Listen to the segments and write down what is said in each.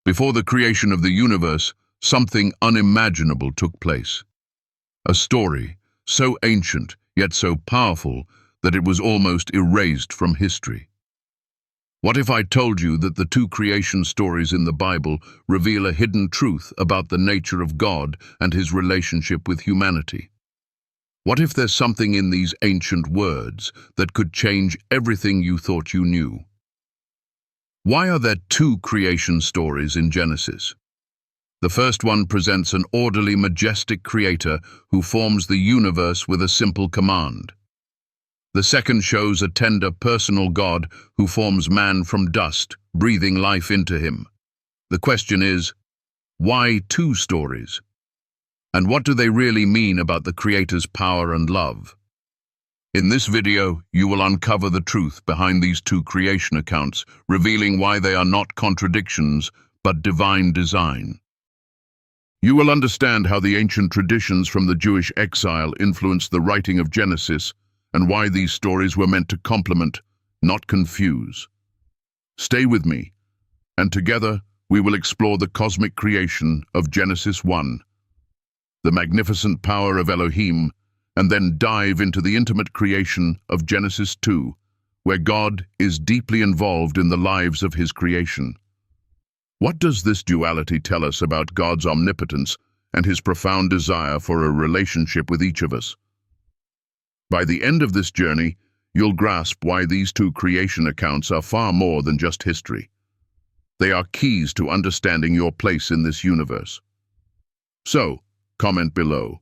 Before the creation of the universe, something unimaginable took place. A story so ancient, yet so powerful, that it was almost erased from history. What if I told you that the two creation stories in the Bible reveal a hidden truth about the nature of God and his relationship with humanity? What if there's something in these ancient words that could change everything you thought you knew? Why are there two creation stories in Genesis? The first one presents an orderly, majestic creator who forms the universe with a simple command. The second shows a tender, personal God who forms man from dust, breathing life into him. The question is, why two stories? And what do they really mean about the Creator's power and love? In this video, you will uncover the truth behind these two creation accounts, revealing why they are not contradictions, but divine design. You will understand how the ancient traditions from the Jewish exile influenced the writing of Genesis, and why these stories were meant to complement, not confuse. Stay with me, and together we will explore the cosmic creation of Genesis 1, the magnificent power of Elohim, and then dive into the intimate creation of Genesis 2, where God is deeply involved in the lives of his creation. What does this duality tell us about God's omnipotence and his profound desire for a relationship with each of us? By the end of this journey, you'll grasp why these two creation accounts are far more than just history. They are keys to understanding your place in this universe. So, comment below.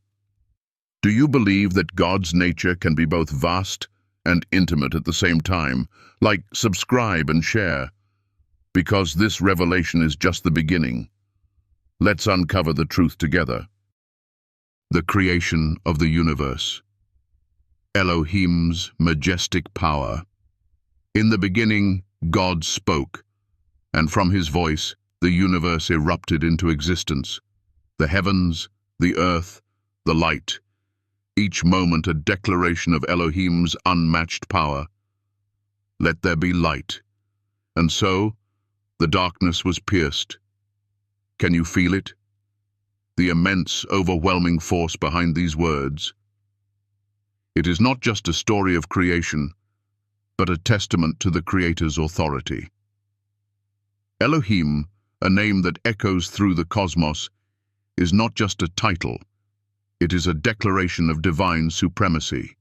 Do you believe that God's nature can be both vast and intimate at the same time? Like, subscribe and share, because this revelation is just the beginning. Let's uncover the truth together. The creation of the universe. Elohim's majestic power. In the beginning, God spoke, and from his voice, the universe erupted into existence. The heavens, the earth, the light, each moment a declaration of Elohim's unmatched power. Let there be light. And so, the darkness was pierced. Can you feel it? The immense, overwhelming force behind these words. It is not just a story of creation, but a testament to the Creator's authority. Elohim, a name that echoes through the cosmos, is not just a title, it is a declaration of divine supremacy.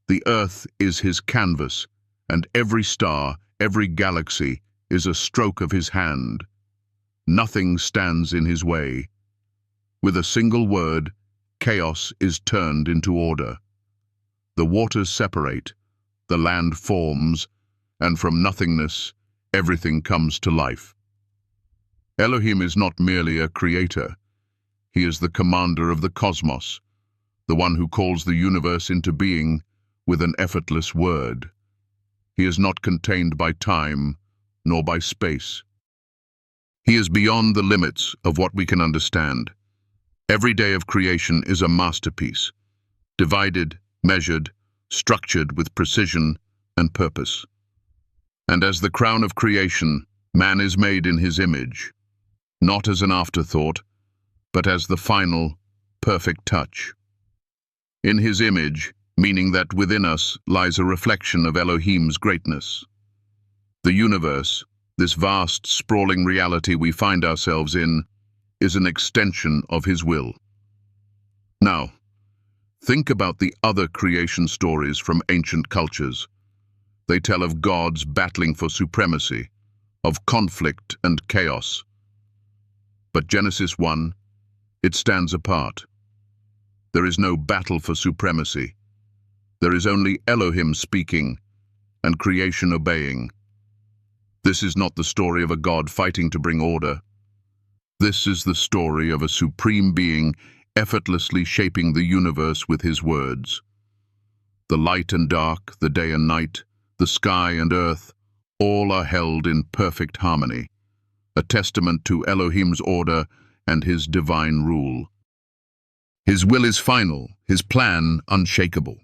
The earth is his canvas, and every star, every galaxy, is a stroke of his hand. Nothing stands in his way. With a single word, chaos is turned into order. The waters separate, the land forms, and from nothingness, everything comes to life. Elohim is not merely a creator. He is the commander of the cosmos, the one who calls the universe into being with an effortless word. He is not contained by time, nor by space. He is beyond the limits of what we can understand. Every day of creation is a masterpiece, divided, measured, structured with precision and purpose. And as the crown of creation, man is made in his image, not as an afterthought, but as the final, perfect touch. In his image, meaning that within us lies a reflection of Elohim's greatness. The universe, this vast, sprawling reality we find ourselves in, is an extension of his will. Now, think about the other creation stories from ancient cultures. They tell of gods battling for supremacy, of conflict and chaos. But Genesis 1, it stands apart. There is no battle for supremacy. There is only Elohim speaking and creation obeying. This is not the story of a God fighting to bring order. This is the story of a supreme being effortlessly shaping the universe with his words. The light and dark, the day and night, the sky and earth, all are held in perfect harmony, a testament to Elohim's order and his divine rule. His will is final, his plan unshakable.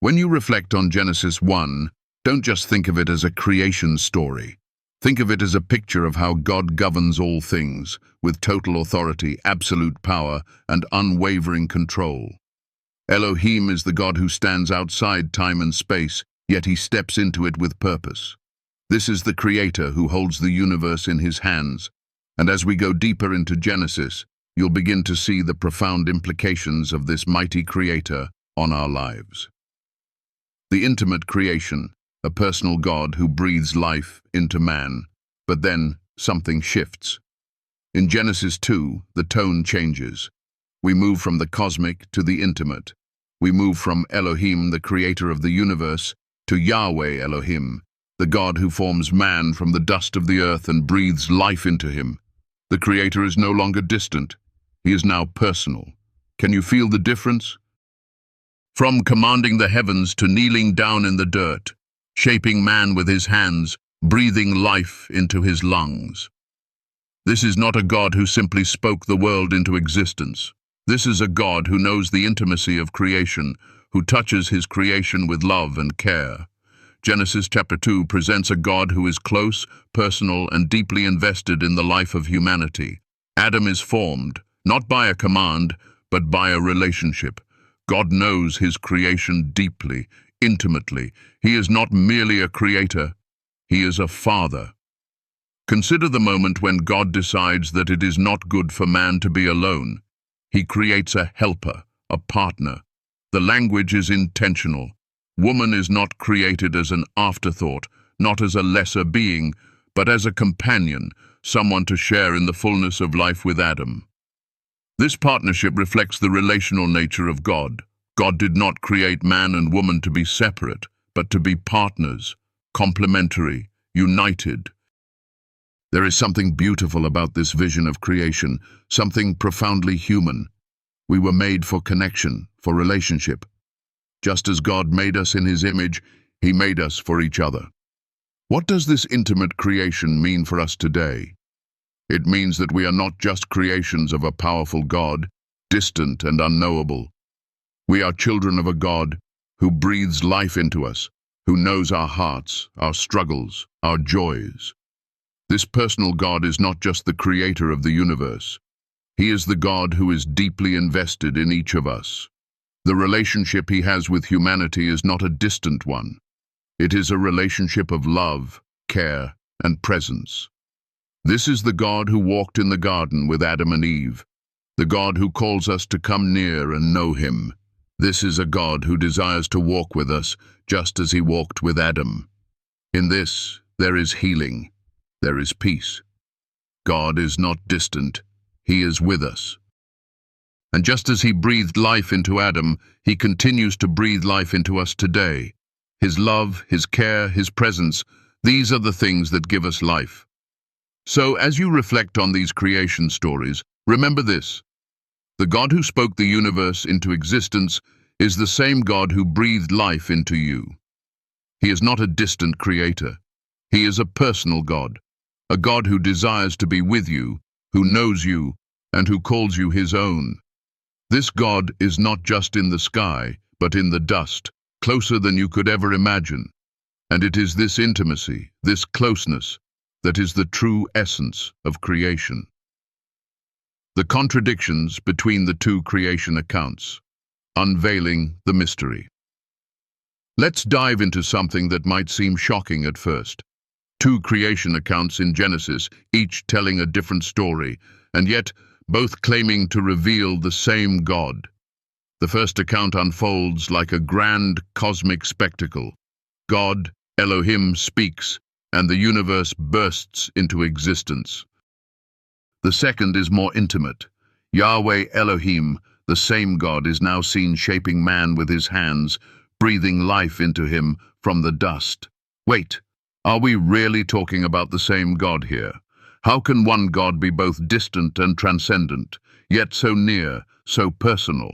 When you reflect on Genesis 1, don't just think of it as a creation story. Think of it as a picture of how God governs all things, with total authority, absolute power, and unwavering control. Elohim is the God who stands outside time and space, yet he steps into it with purpose. This is the Creator who holds the universe in his hands, and as we go deeper into Genesis, you'll begin to see the profound implications of this mighty Creator on our lives. The intimate creation, a personal God who breathes life into man, but then something shifts. In Genesis 2, the tone changes. We move from the cosmic to the intimate. We move from Elohim, the creator of the universe, to Yahweh Elohim, the God who forms man from the dust of the earth and breathes life into him. The Creator is no longer distant. He is now personal. Can you feel the difference? From commanding the heavens to kneeling down in the dirt, shaping man with his hands, breathing life into his lungs. This is not a God who simply spoke the world into existence. This is a God who knows the intimacy of creation, who touches his creation with love and care. Genesis chapter 2 presents a God who is close, personal, and deeply invested in the life of humanity. Adam is formed, not by a command, but by a relationship. God knows his creation deeply, intimately. He is not merely a creator, he is a father. Consider the moment when God decides that it is not good for man to be alone. He creates a helper, a partner. The language is intentional. Woman is not created as an afterthought, not as a lesser being, but as a companion, someone to share in the fullness of life with Adam. This partnership reflects the relational nature of God. God did not create man and woman to be separate, but to be partners, complementary, united. There is something beautiful about this vision of creation, something profoundly human. We were made for connection, for relationship. Just as God made us in his image, he made us for each other. What does this intimate creation mean for us today? It means that we are not just creations of a powerful God, distant and unknowable. We are children of a God who breathes life into us, who knows our hearts, our struggles, our joys. This personal God is not just the creator of the universe. He is the God who is deeply invested in each of us. The relationship he has with humanity is not a distant one. It is a relationship of love, care, and presence. This is the God who walked in the garden with Adam and Eve, the God who calls us to come near and know him. This is a God who desires to walk with us just as he walked with Adam. In this, there is healing. There is peace. God is not distant. He is with us. And just as he breathed life into Adam, he continues to breathe life into us today. His love, his care, his presence, these are the things that give us life. So as you reflect on these creation stories, remember this. The God who spoke the universe into existence is the same God who breathed life into you. He is not a distant creator. He is a personal God, a God who desires to be with you, who knows you, and who calls you his own. This God is not just in the sky, but in the dust, closer than you could ever imagine. And it is this intimacy, this closeness, that is the true essence of creation. The contradictions between the two creation accounts, unveiling the mystery. Let's dive into something that might seem shocking at first. Two creation accounts in Genesis, each telling a different story, and yet both claiming to reveal the same God. The first account unfolds like a grand cosmic spectacle. God, Elohim, speaks, and the universe bursts into existence. The second is more intimate. Yahweh Elohim, the same God, is now seen shaping man with his hands, breathing life into him from the dust. Wait, are we really talking about the same God here? How can one God be both distant and transcendent, yet so near, so personal?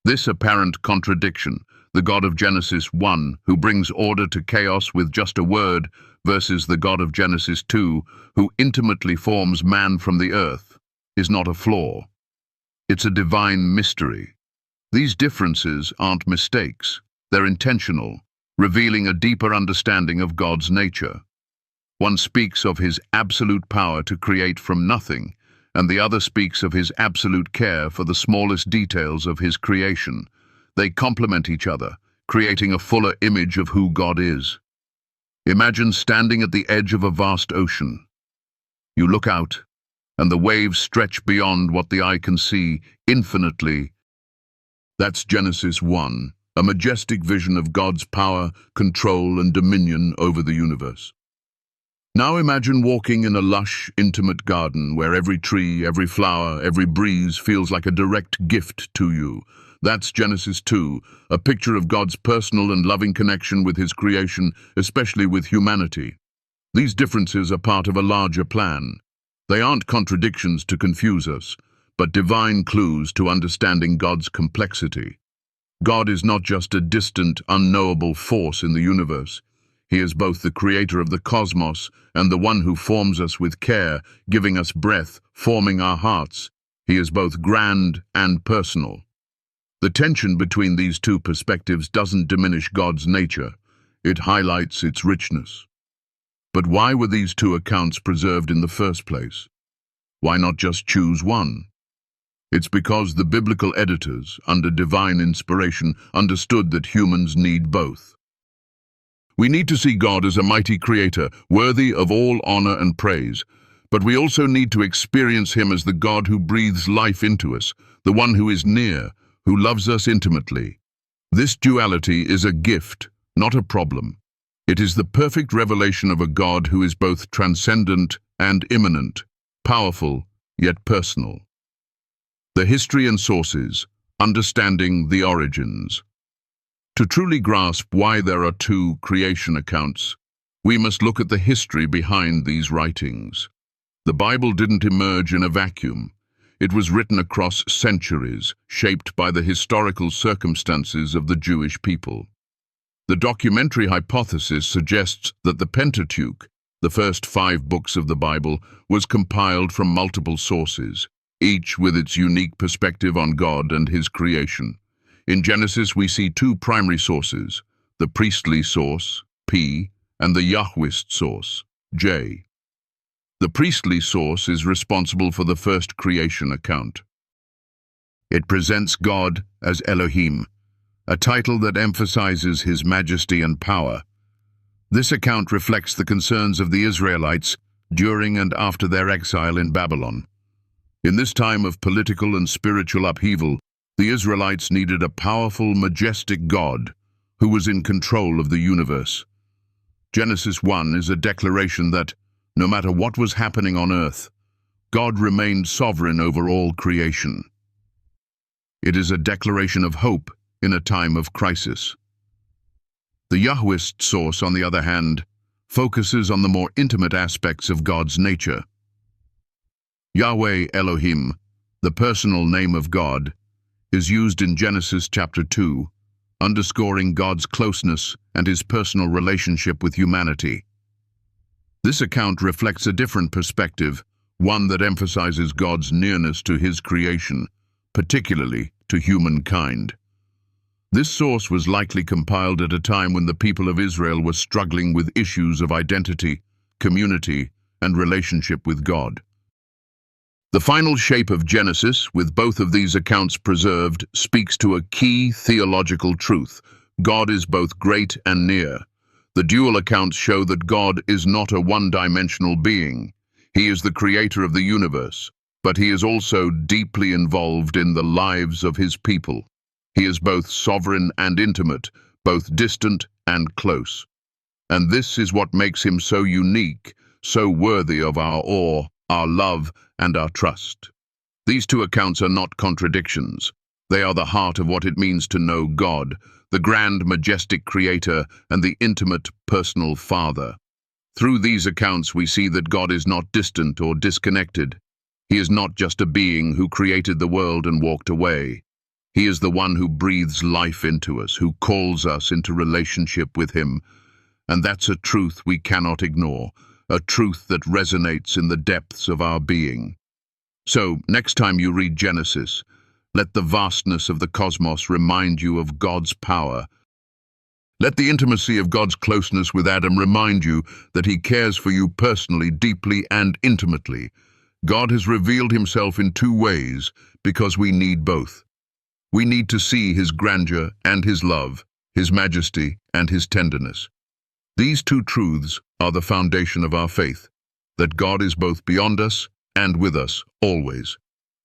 This apparent contradiction, the God of Genesis 1, who brings order to chaos with just a word, versus the God of Genesis 2, who intimately forms man from the earth, is not a flaw. It's a divine mystery. These differences aren't mistakes. They're intentional, revealing a deeper understanding of God's nature. One speaks of his absolute power to create from nothing, and the other speaks of his absolute care for the smallest details of his creation. They complement each other, creating a fuller image of who God is. Imagine standing at the edge of a vast ocean. You look out, and the waves stretch beyond what the eye can see, infinitely. That's Genesis 1, a majestic vision of God's power, control, and dominion over the universe. Now imagine walking in a lush, intimate garden where every tree, every flower, every breeze feels like a direct gift to you. That's Genesis 2, a picture of God's personal and loving connection with his creation, especially with humanity. These differences are part of a larger plan. They aren't contradictions to confuse us, but divine clues to understanding God's complexity. God is not just a distant, unknowable force in the universe. He is both the creator of the cosmos and the one who forms us with care, giving us breath, forming our hearts. He is both grand and personal. The tension between these two perspectives doesn't diminish God's nature. It highlights its richness. But why were these two accounts preserved in the first place? Why not just choose one? It's because the biblical editors, under divine inspiration, understood that humans need both. We need to see God as a mighty creator, worthy of all honor and praise, but we also need to experience him as the God who breathes life into us, the one who is near, who loves us intimately. This duality is a gift, not a problem. It is the perfect revelation of a God who is both transcendent and immanent, powerful yet personal. The history and sources, understanding the origins. To truly grasp why there are two creation accounts, we must look at the history behind these writings. The Bible didn't emerge in a vacuum. It was written across centuries, shaped by the historical circumstances of the Jewish people. The documentary hypothesis suggests that the Pentateuch, the first 5 books of the Bible, was compiled from multiple sources, each with its unique perspective on God and his creation. In Genesis, we see 2 primary sources, the priestly source, P, and the Yahwist source, J. The priestly source is responsible for the first creation account. It presents God as Elohim, a title that emphasizes his majesty and power. This account reflects the concerns of the Israelites during and after their exile in Babylon. In this time of political and spiritual upheaval, the Israelites needed a powerful, majestic God who was in control of the universe. Genesis 1 is a declaration that, no matter what was happening on earth, God remained sovereign over all creation. It is a declaration of hope in a time of crisis. The Yahwist source, on the other hand, focuses on the more intimate aspects of God's nature. Yahweh Elohim, the personal name of God, is used in Genesis chapter 2, underscoring God's closeness and his personal relationship with humanity. This account reflects a different perspective, one that emphasizes God's nearness to his creation, particularly to humankind. This source was likely compiled at a time when the people of Israel were struggling with issues of identity, community, and relationship with God. The final shape of Genesis, with both of these accounts preserved, speaks to a key theological truth. God is both great and near. The dual accounts show that God is not a one-dimensional being. He is the creator of the universe, but he is also deeply involved in the lives of his people. He is both sovereign and intimate, both distant and close. And this is what makes him so unique, so worthy of our awe, our love, and our trust. These two accounts are not contradictions. They are the heart of what it means to know God, the grand, majestic creator and the intimate, personal Father. Through these accounts, we see that God is not distant or disconnected. He is not just a being who created the world and walked away. He is the one who breathes life into us, who calls us into relationship with him. And that's a truth we cannot ignore, a truth that resonates in the depths of our being. So, next time you read Genesis, let the vastness of the cosmos remind you of God's power, Let the intimacy of God's closeness with Adam remind you that he cares for you personally, deeply, and intimately. God has revealed himself in two ways because we need both. We need to see his grandeur and his love, his majesty and his tenderness. These two truths are the foundation of our faith, that God is both beyond us and with us, always.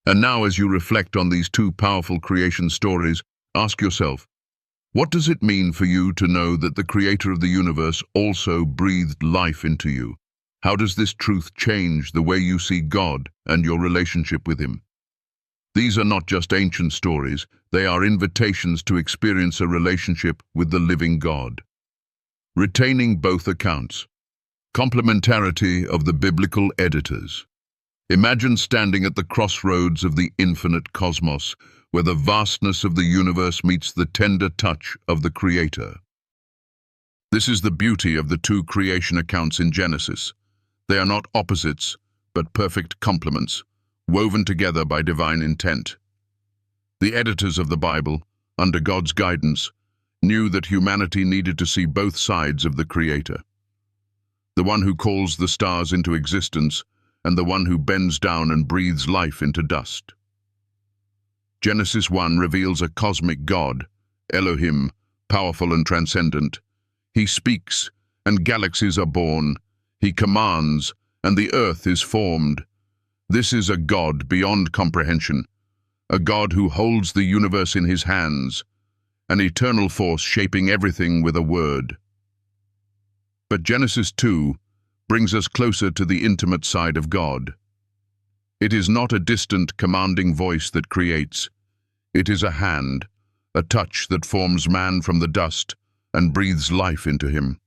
And now, as you reflect on these two powerful creation stories, ask yourself, what does it mean for you to know that the Creator of the universe also breathed life into you? How does this truth change the way you see God and your relationship with him? These are not just ancient stories, they are invitations to experience a relationship with the living God. Retaining both accounts. Complementarity of the biblical editors. Imagine standing at the crossroads of the infinite cosmos, where the vastness of the universe meets the tender touch of the Creator. This is the beauty of the two creation accounts in Genesis. They are not opposites, but perfect complements, woven together by divine intent. The editors of the Bible, under God's guidance, knew that humanity needed to see both sides of the Creator. The one who calls the stars into existence, and the one who bends down and breathes life into dust. Genesis 1 reveals a cosmic God, Elohim, powerful and transcendent. He speaks, and galaxies are born. He commands, and the earth is formed. This is a God beyond comprehension, a God who holds the universe in his hands, an eternal force shaping everything with a word. But Genesis 2 brings us closer to the intimate side of God. It is not a distant, commanding voice that creates. It is a hand, a touch that forms man from the dust and breathes life into him.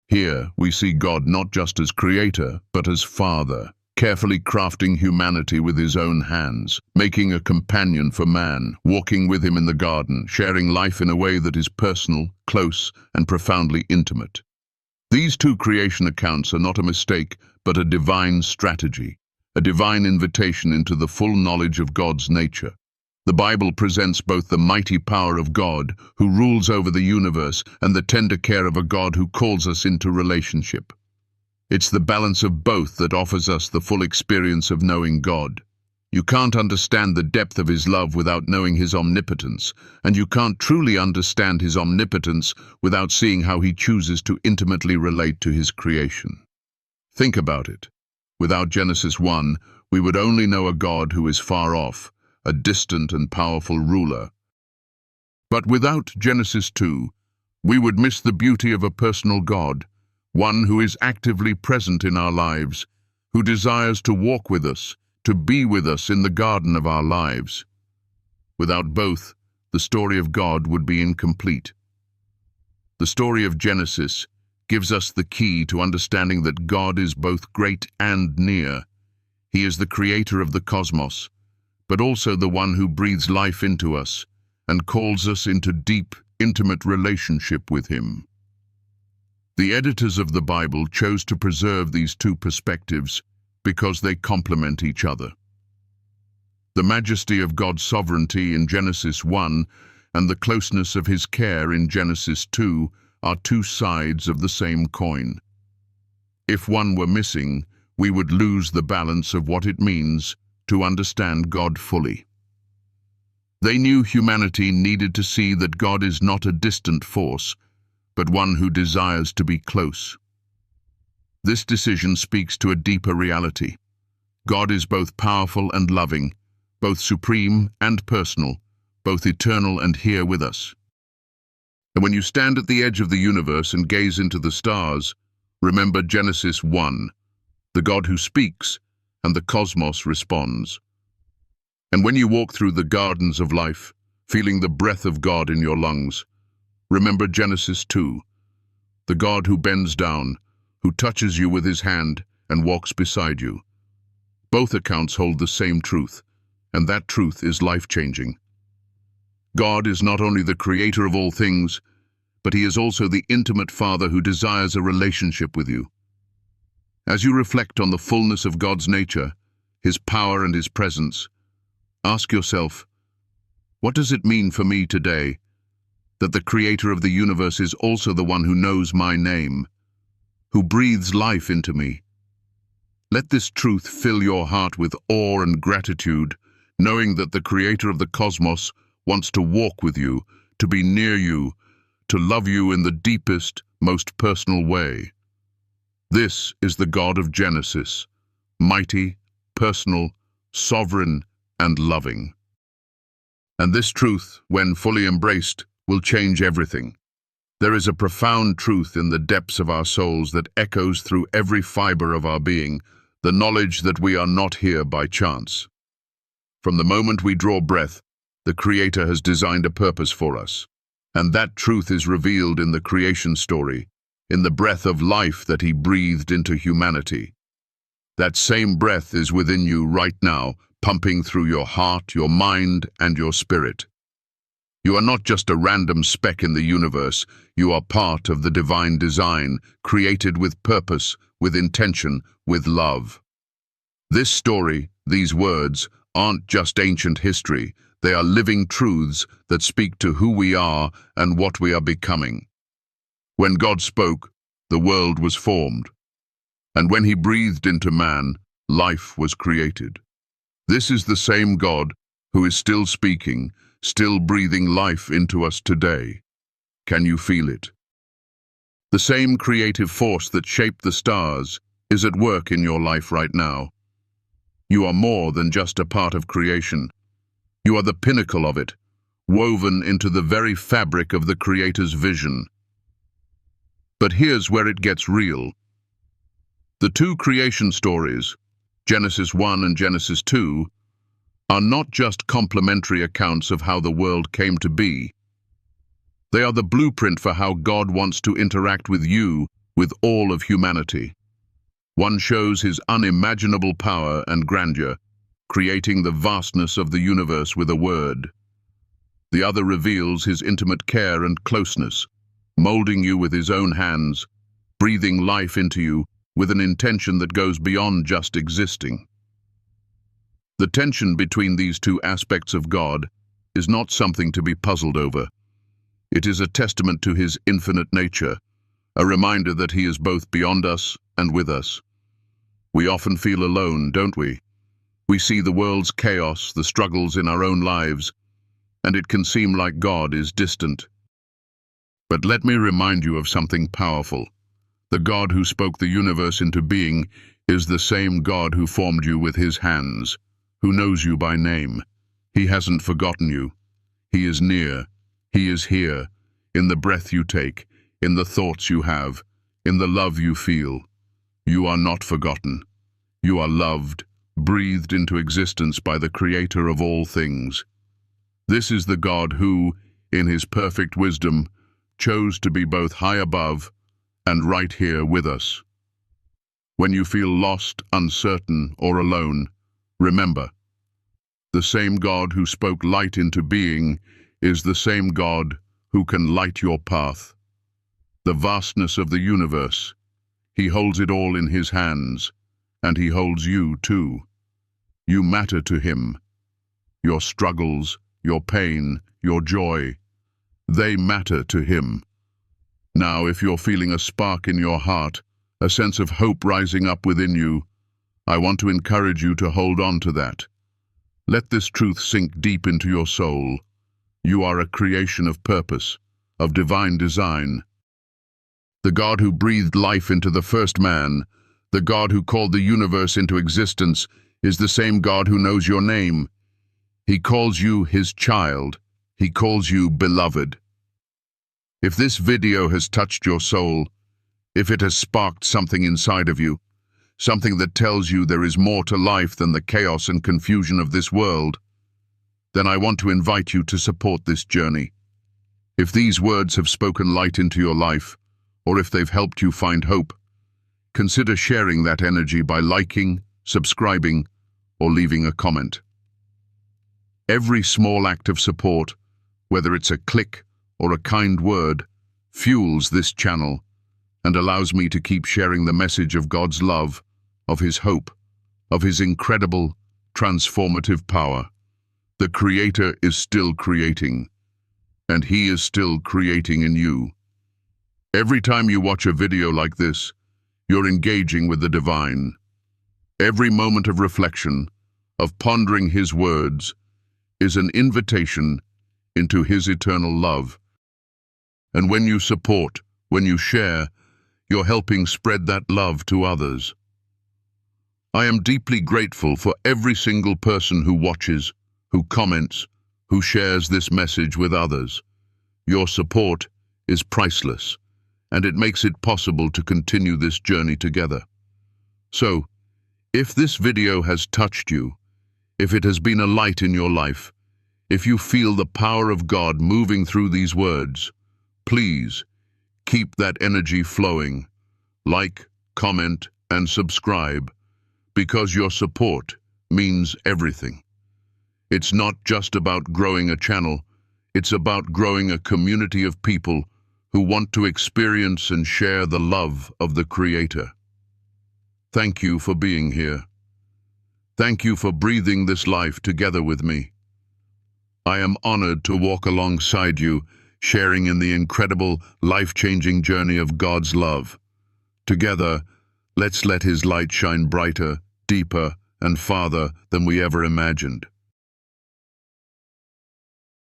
Here we see God not just as creator, but as father, carefully crafting humanity with his own hands, making a companion for man, walking with him in the garden, sharing life in a way that is personal, close, and profoundly intimate. These two creation accounts are not a mistake, but a divine strategy, a divine invitation into the full knowledge of God's nature. The Bible presents both the mighty power of God, who rules over the universe, and the tender care of a God who calls us into relationship. It's the balance of both that offers us the full experience of knowing God. You can't understand the depth of his love without knowing his omnipotence, and you can't truly understand his omnipotence without seeing how he chooses to intimately relate to his creation. Think about it. Without Genesis 1, we would only know a God who is far off, a distant and powerful ruler. But without Genesis 2, we would miss the beauty of a personal God, one who is actively present in our lives, who desires to walk with us, to be with us in the garden of our lives. Without both, the story of God would be incomplete. The story of Genesis gives us the key to understanding that God is both great and near. He is the creator of the cosmos, but also the one who breathes life into us and calls us into deep, intimate relationship with him. The editors of the Bible chose to preserve these two perspectives because they complement each other. The majesty of God's sovereignty in Genesis 1 and the closeness of his care in Genesis 2 are two sides of the same coin. If one were missing, we would lose the balance of what it means to understand God fully. They knew humanity needed to see that God is not a distant force, but one who desires to be close. This decision speaks to a deeper reality. God is both powerful and loving, both supreme and personal, both eternal and here with us. And when you stand at the edge of the universe and gaze into the stars, remember Genesis 1, the God who speaks, and the cosmos responds. And when you walk through the gardens of life, feeling the breath of God in your lungs, remember Genesis 2, the God who bends down, who touches you with his hand and walks beside you. Both accounts hold the same truth, and that truth is life-changing. God is not only the creator of all things, but he is also the intimate Father who desires a relationship with you. As you reflect on the fullness of God's nature, his power and his presence, ask yourself, what does it mean for me today? that the creator of the universe is also the one who knows my name, who breathes life into me. Let this truth fill your heart with awe and gratitude, knowing that the creator of the cosmos wants to walk with you, to be near you, to love you in the deepest, most personal way. This is the God of Genesis, mighty, personal, sovereign, and loving. And this truth, when fully embraced, will change everything. There is a profound truth in the depths of our souls that echoes through every fiber of our being, the knowledge that we are not here by chance. From the moment we draw breath, the Creator has designed a purpose for us. And that truth is revealed in the creation story, in the breath of life that He breathed into humanity. That same breath is within you right now, pumping through your heart, your mind, and your spirit. You are not just a random speck in the universe, you are part of the divine design, created with purpose, with intention, with love. This story, these words, aren't just ancient history, they are living truths that speak to who we are and what we are becoming. When God spoke, the world was formed. And when He breathed into man, life was created. This is the same God who is still speaking, still breathing life into us today. Can you feel it? The same creative force that shaped the stars is at work in your life right now. You are more than just a part of creation. You are the pinnacle of it, woven into the very fabric of the Creator's vision. But here's where it gets real. The two creation stories, Genesis 1 and Genesis 2, are not just complementary accounts of how the world came to be. They are the blueprint for how God wants to interact with you, with all of humanity. One shows His unimaginable power and grandeur, creating the vastness of the universe with a word. The other reveals His intimate care and closeness, molding you with His own hands, breathing life into you with an intention that goes beyond just existing. The tension between these two aspects of God is not something to be puzzled over. It is a testament to His infinite nature, a reminder that He is both beyond us and with us. We often feel alone, don't we? We see the world's chaos, the struggles in our own lives, and it can seem like God is distant. But let me remind you of something powerful. The God who spoke the universe into being is the same God who formed you with His hands, who knows you by name. He hasn't forgotten you. He is near. He is here, in the breath you take, in the thoughts you have, in the love you feel. You are not forgotten. You are loved, breathed into existence by the Creator of all things. This is the God who, in His perfect wisdom, chose to be both high above and right here with us. When you feel lost, uncertain, or alone, remember, the same God who spoke light into being is the same God who can light your path. The vastness of the universe, He holds it all in His hands, and He holds you too. You matter to Him. Your struggles, your pain, your joy, they matter to Him. Now, if you're feeling a spark in your heart, a sense of hope rising up within you, I want to encourage you to hold on to that. Let this truth sink deep into your soul. You are a creation of purpose, of divine design. The God who breathed life into the first man, the God who called the universe into existence, is the same God who knows your name. He calls you His child. He calls you beloved. If this video has touched your soul, if it has sparked something inside of you, something that tells you there is more to life than the chaos and confusion of this world, then I want to invite you to support this journey. If these words have spoken light into your life, or if they've helped you find hope, consider sharing that energy by liking, subscribing, or leaving a comment. Every small act of support, whether it's a click or a kind word, fuels this channel and allows me to keep sharing the message of God's love, of His hope, of His incredible, transformative power. The Creator is still creating. and He is still creating in you. Every time you watch a video like this, you're engaging with the divine. Every moment of reflection, of pondering His words, is an invitation into His eternal love. And when you support, when you share, you're helping spread that love to others. I am deeply grateful for every single person who watches, who comments, who shares this message with others. Your support is priceless, and it makes it possible to continue this journey together. So, if this video has touched you, if it has been a light in your life, if you feel the power of God moving through these words, please keep that energy flowing. Like, comment, and subscribe, because your support means everything. It's not just about growing a channel, it's about growing a community of people who want to experience and share the love of the Creator. Thank you for being here. Thank you for breathing this life together with me. I am honored to walk alongside you, sharing in the incredible, life-changing journey of God's love. Together, let's let His light shine brighter, deeper, and farther than we ever imagined.